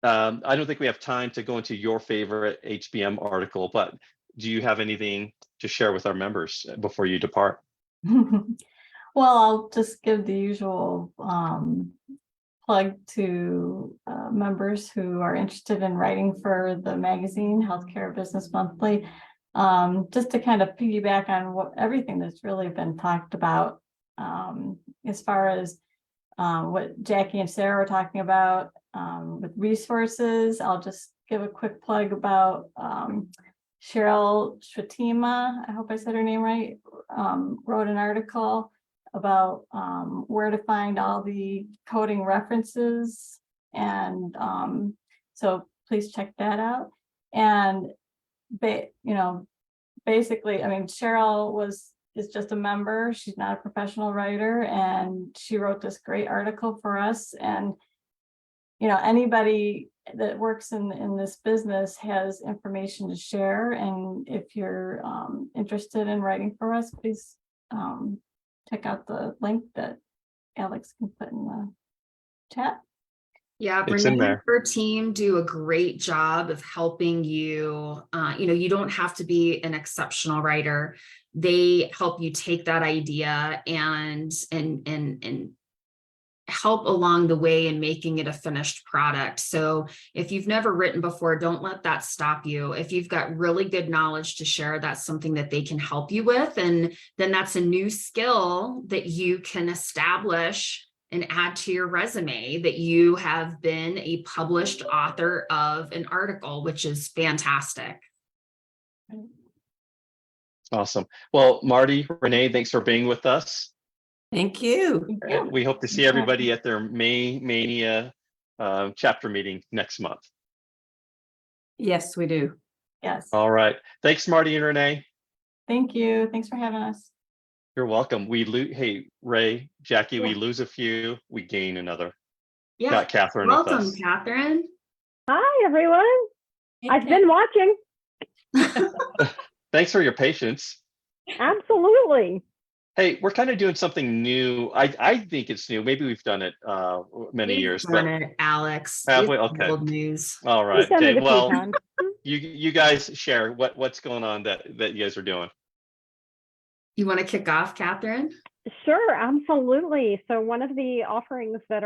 I don't think we have time to go into your favorite HBM article, but do you have anything to share with our members before you depart?
Well, I'll just give the usual plug to members who are interested in writing for the magazine Healthcare Business Monthly. Just to kind of piggyback on everything that's really been talked about, as far as what Jackie and Sarah were talking about with resources. I'll just give a quick plug about Cheryl Shatima, I hope I said her name right, wrote an article about where to find all the coding references. And so please check that out. And basically, I mean, Cheryl is just a member. She's not a professional writer, and she wrote this great article for us. And anybody that works in this business has information to share. And if you're interested in writing for us, please check out the link that Alex can put in the chat.
Yeah,
It's
Renee
in there.
and her team do a great job of helping you. You don't have to be an exceptional writer. They help you take that idea and help along the way in making it a finished product. So if you've never written before, don't let that stop you. If you've got really good knowledge to share, that's something that they can help you with. And then that's a new skill that you can establish and add to your resume, that you have been a published author of an article, which is fantastic.
Awesome. Well, Marty, Renee, thanks for being with us.
Thank you.
And we hope to see everybody at their Maynia chapter meeting next month.
Yes, we do.
Yes.
All right. Thanks, Marty and Renee.
Thank you. Thanks for having us.
You're welcome. Hey, Ray, Jackie, we lose a few, we gain another.
Yeah,
Got Catherine with
welcome,
us.
Catherine.
Hi, everyone. I've been watching.
Thanks for your patience.
Absolutely.
Hey, we're kind of doing something new. I think it's new. Maybe we've done it many
We've
years,
done
but
it, Alex.
have
It's
we? Okay.
old news.
All right.
We've done
Okay.
it a few
Well,
times.
you guys share what's going on that you guys are doing.
You want to kick off, Catherine?
Sure, absolutely. So one of the offerings that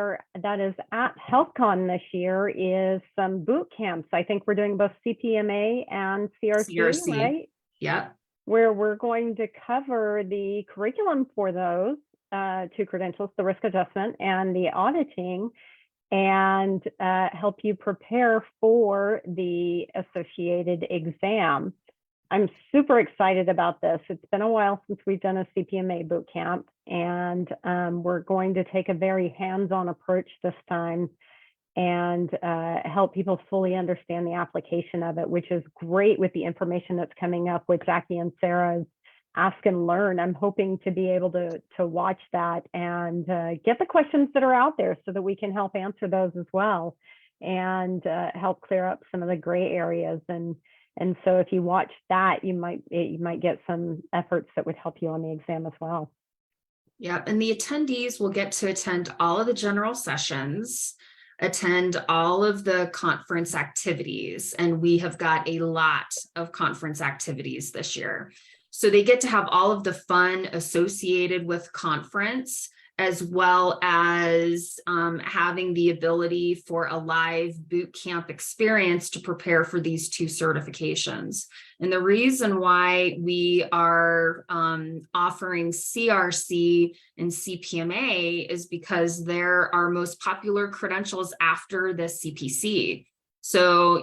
is at Healthcon this year is some boot camps. I think we're doing both CPMA and CRC, right?
Yep.
Where we're going to cover the curriculum for those two credentials, the risk adjustment and the auditing, and help you prepare for the associated exam. I'm super excited about this. It's been a while since we've done a CPMA boot camp, and we're going to take a very hands-on approach this time and help people fully understand the application of it, which is great with the information that's coming up with Jackie and Sarah's Ask and Learn. I'm hoping to be able to watch that and get the questions that are out there so that we can help answer those as well and help clear up some of the gray areas. And so if you watch that, you might get some efforts that would help you on the exam as well.
Yeah, and the attendees will get to attend all of the general sessions, attend all of the conference activities, and we have got a lot of conference activities this year. So they get to have all of the fun associated with conference, as well as having the ability for a live boot camp experience to prepare for these two certifications. And the reason why we are offering CRC and CPMA is because they're our most popular credentials after the CPC. So,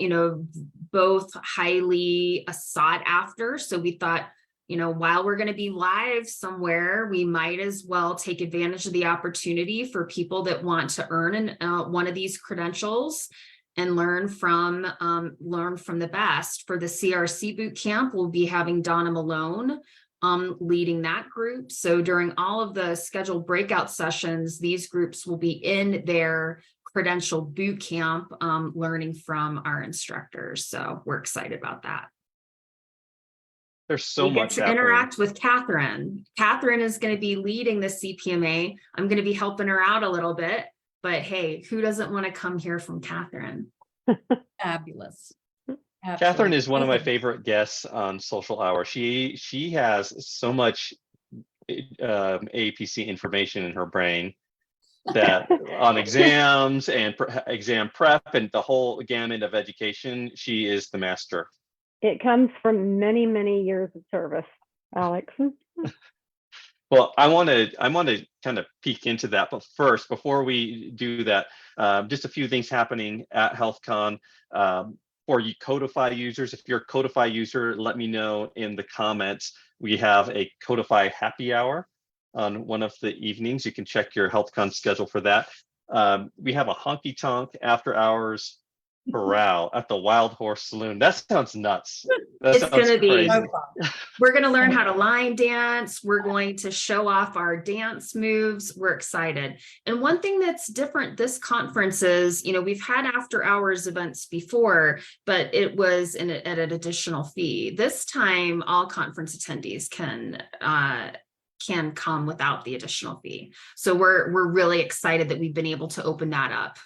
both highly sought after. So we thought, while we're going to be live somewhere, we might as well take advantage of the opportunity for people that want to earn one of these credentials and learn from the best. For the CRC boot camp, we'll be having Donna Malone leading that group. So during all of the scheduled breakout sessions, these groups will be in their credential boot camp learning from our instructors. So we're excited about that.
There's so
we get
much
to
happening.
interact with Catherine. Catherine is going to be leading the CPMA. I'm going to be helping her out a little bit, but hey, who doesn't want to come hear from Catherine?
Fabulous.
Catherine is one of my
Absolutely.
favorite guests on Social Hour. She has so much AAPC information in her brain that on exams and exam prep and the whole gamut of education, she is the master.
It comes from many, many years of service, Alex.
Well, I want to kind of peek into that, but first, before we do that, just a few things happening at Healthcon. For you Codify users, if you're a Codify user, let me know in the comments. We have a Codify happy hour on one of the evenings. You can check your Healthcon schedule for that. We have a honky tonk after hours corral at the Wild Horse Saloon. That sounds nuts.
It's gonna be.
Crazy.
We're going to learn how to line dance. We're going to show off our dance moves. We're excited. And one thing that's different this conference is, we've had after hours events before, but it was at an additional fee. This time, all conference attendees can come without the additional fee. So we're really excited that we've been able to open that up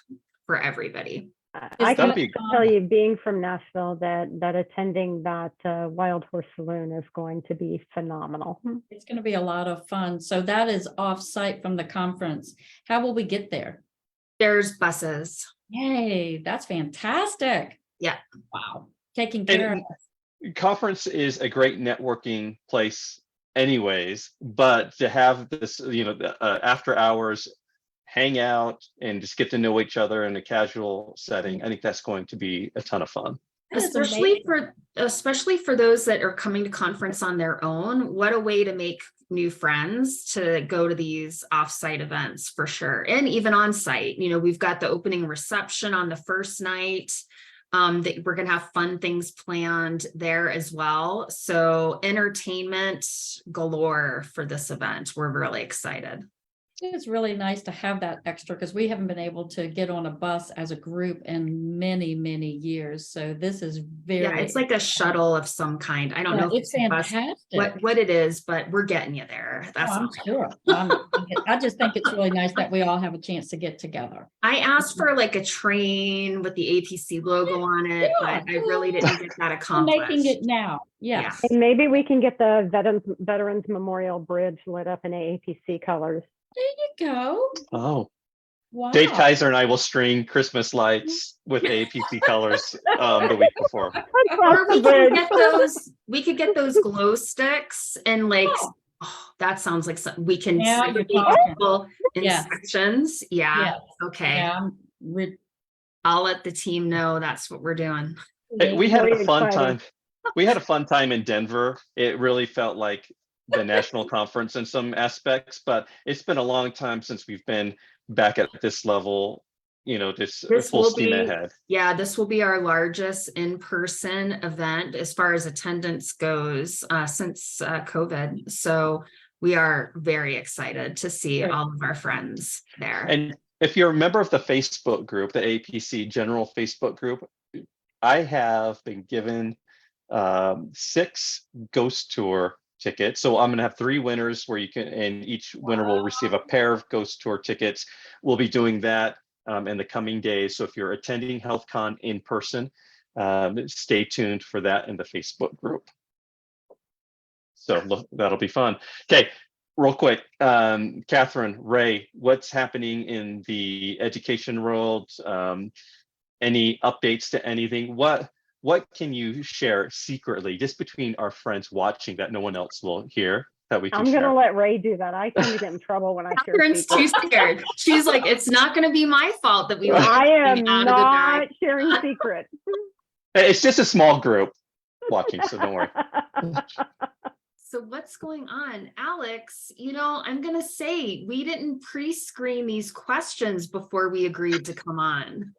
for everybody.
I can
That'd be-
tell you, being from Nashville, that attending that Wild Horse Saloon is going to be phenomenal.
It's going to be a lot of fun. So that is off-site from the conference. How will we get there?
There's buses.
Yay, that's fantastic.
Yeah.
Wow. Taking care of us.
Conference is a great networking place anyways, but to have this, after hours hang out and just get to know each other in a casual setting, I think that's going to be a ton of fun.
That is
Especially
amazing.
for those that are coming to conference on their own. What a way to make new friends to go to these offsite events for sure. And even on site, we've got the opening reception on the first night. That we're gonna have fun things planned there as well. So entertainment galore for this event. We're really excited.
It's really nice to have that extra because we haven't been able to get on a bus as a group in many, many years. So this is very.
Yeah, it's like a shuttle of some kind. I don't know if
It's
a bus,
fantastic.
what it is, but we're getting you there. That's
I'm
all.
sure. I just think it's really nice that we all have a chance to get together.
I asked for like a train with the APC logo on it, but I really didn't get that
We're
accomplished.
making it now. Yes.
And maybe we can get the Veterans Memorial Bridge lit up in AAPC colors.
There you go.
Oh,
Wow.
Dave Kaiser and I will string Christmas lights with AAPC colors the week before.
Or we can get those, we could get those glow sticks and like, oh, that sounds like something we can
Now
segregate
you're talking.
people in
Yes.
sections. Yeah.
Yes.
Okay.
Yeah,
I'll let the team know that's what we're doing.
Hey, we had
Very
a fun
exciting.
time. We had a fun time in Denver. It really felt like the national conference in some aspects, but it's been a long time since we've been back at this level, just
This
full
will
steam
be-
ahead.
Yeah, this will be our largest in-person event as far as attendance goes since COVID. So we are very excited to see
Great.
all of our friends there.
And if you're a member of the Facebook group, the APC general Facebook group, I have been given 6 ghost tour tickets. So I'm going to have 3 winners where you can, and each winner will receive a pair of ghost tour tickets. We'll be doing that in the coming days. So if you're attending Healthcon in person, stay tuned for that in the Facebook group. So look, that'll be fun. Okay, real quick, Catherine, Ray, what's happening in the education world? Any updates to anything? What can you share secretly, just between our friends watching, that no one else will hear, that we can
I'm
share?
gonna let Ray do that. I tend to get in trouble when I share
Catherine's too
secrets.
scared. She's like, it's not going to be my fault that we let
I am
everything out of the
not
bag.
sharing secrets.
It's just a small group watching, so don't worry.
So what's going on? Alex, I'm going to say we didn't pre-screen these questions before we agreed to come on.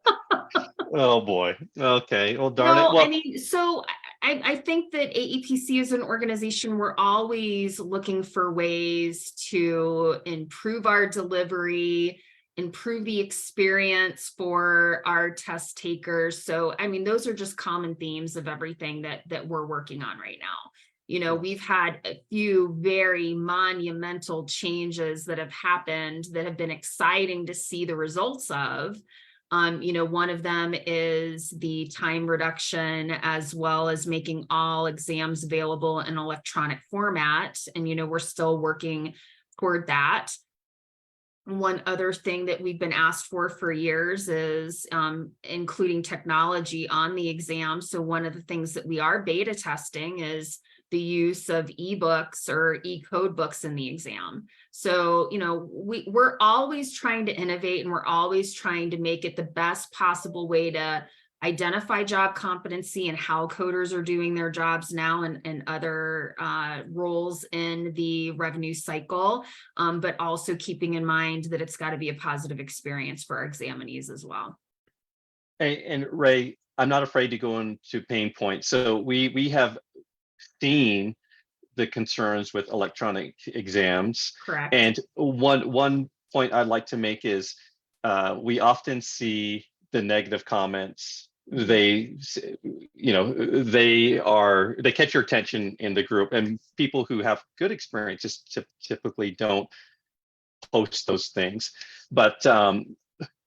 Oh boy. Okay. Well, darn it.
No,
Well,
I mean, so I think that AAPC as an organization, we're always looking for ways to improve our delivery, improve the experience for our test takers. So, I mean, those are just common themes of everything that we're working on right now. We've had a few very monumental changes that have happened that have been exciting to see the results of. One of them is the time reduction, as well as making all exams available in electronic format. And, we're still working toward that. One other thing that we've been asked for years is including technology on the exam. So one of the things that we are beta testing is the use of ebooks or e-code books in the exam. So, we're always trying to innovate, and we're always trying to make it the best possible way to identify job competency and how coders are doing their jobs now and other roles in the revenue cycle, but also keeping in mind that it's got to be a positive experience for our examinees as well.
and Ray, I'm not afraid to go into pain points. So we have seen the concerns with electronic exams.
Correct.
And one point I'd like to make is we often see the negative comments. They catch your attention in the group, and people who have good experiences typically don't post those things. But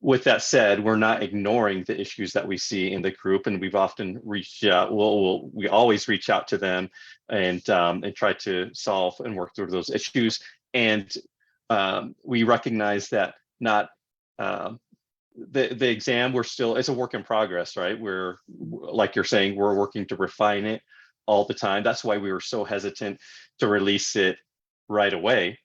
with that said, we're not ignoring the issues that we see in the group, and we've often reached out. We always reach out to them and try to solve and work through those issues. And we recognize that not the exam, it's a work in progress, right? We're, like you're saying, we're working to refine it all the time. That's why we were so hesitant to release it right away,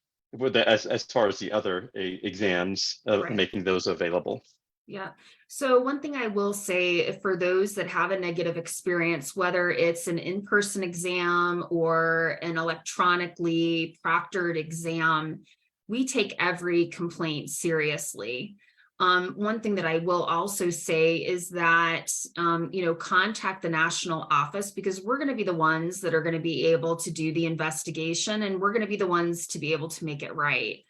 as far as the other exams,
Right.
making those available.
Yeah. So one thing I will say for those that have a negative experience, whether it's an in-person exam or an electronically proctored exam, we take every complaint seriously. One thing that I will also say is that, contact the national office, because we're going to be the ones that are going to be able to do the investigation, and we're going to be the ones to be able to make it right.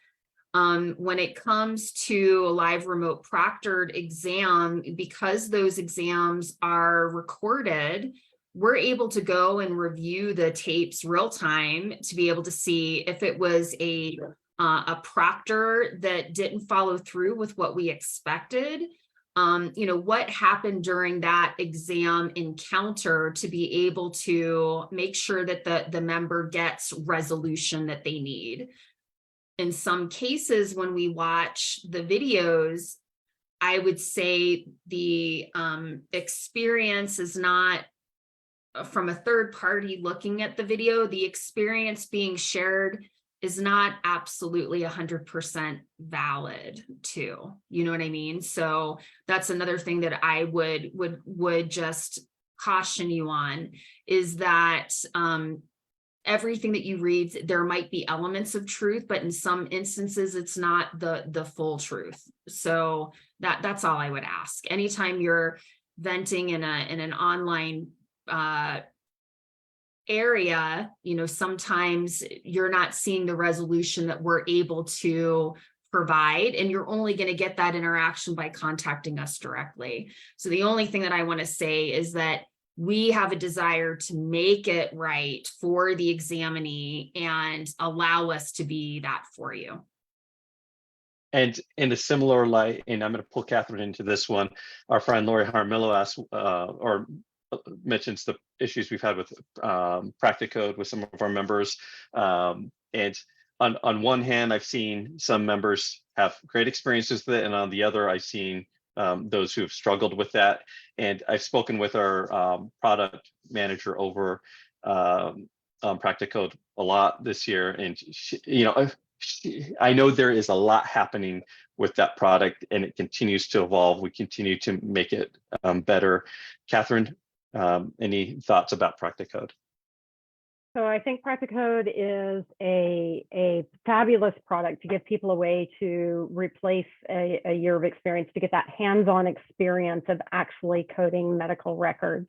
When it comes to a live remote proctored exam, because those exams are recorded, we're able to go and review the tapes real time to be able to see if it was a proctor that didn't follow through with what we expected. What happened during that exam encounter to be able to make sure that the member gets resolution that they need. In some cases, when we watch the videos, I would say the experience is not from a third party looking at the video. The experience being shared is not absolutely 100% valid too. You know what I mean? So that's another thing that I would just caution you on, is that everything that you read, there might be elements of truth, but in some instances, it's not the full truth. So that's all I would ask. Anytime you're venting in an online area, sometimes you're not seeing the resolution that we're able to provide, and you're only going to get that interaction by contacting us directly. So the only thing that I want to say is that we have a desire to make it right for the examinee and allow us to be that for you.
And in a similar light, and I'm going to pull Catherine into this one, our friend Lori Harmillo asks or mentions the issues we've had with Practicode with some of our members. And on one hand, I've seen some members have great experiences with it, and on the other, I've seen those who have struggled with that. And I've spoken with our product manager over Practicode a lot this year, and I know there is a lot happening with that product, and it continues to evolve. We continue to make it better. Catherine, any thoughts about Practicode?
So I think Practicode is a fabulous product to give people a way to replace a year of experience, to get that hands-on experience of actually coding medical records.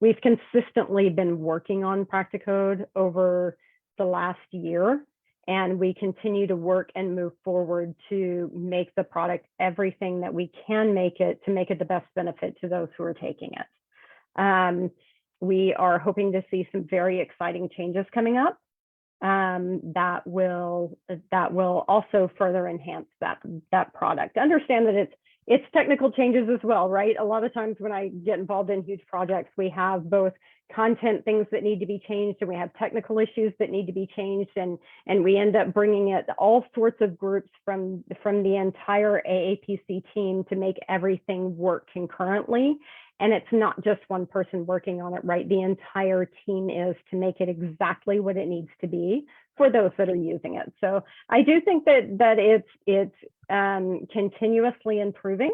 We've consistently been working on Practicode over the last year, and we continue to work and move forward to make the product everything that we can make it, to make it the best benefit to those who are taking it. We are hoping to see some very exciting changes coming up that will also further enhance that product. Understand that it's technical changes as well, right? A lot of times when I get involved in huge projects, we have both content things that need to be changed, and we have technical issues that need to be changed, and we end up bringing it all sorts of groups from the entire AAPC team to make everything work concurrently. And it's not just one person working on it, right? The entire team is, to make it exactly what it needs to be for those that are using it. So I do think that it's continuously improving.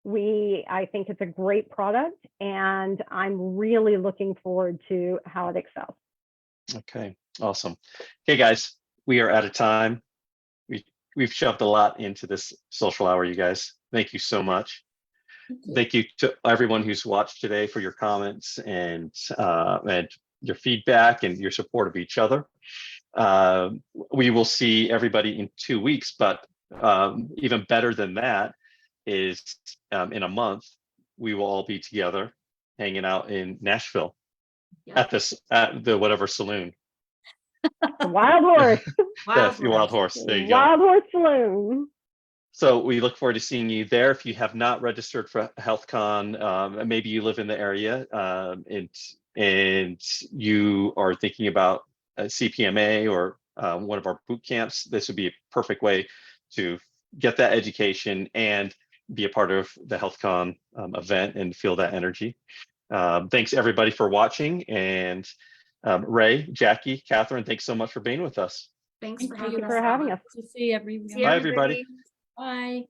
I think it's a great product, and I'm really looking forward to how it excels. Okay, awesome. Okay, guys, we are out of time. We've shoved a lot into this social hour, you guys. Thank you so much. Thank you to everyone who's watched today for your comments and your feedback and your support of each other. We will see everybody in 2 weeks, but even better than that is in a month, we will all be together hanging out in Nashville at the whatever saloon. Wild Horse.
Yes, Wild Horse. There you go.
Wild Horse Saloon.
So we look forward to seeing you there. If you have not registered for Healthcon, maybe you live in the area and you are thinking about a CPMA or one of our boot camps, this would be a perfect way to get that education and be a part of the Healthcon event and feel that energy. Thanks everybody for watching, and Ray, Jackie, Catherine, thanks so much for being with us.
Thanks
Thank you for having us.
To see everyone.
See
Bye, everybody.
Bye.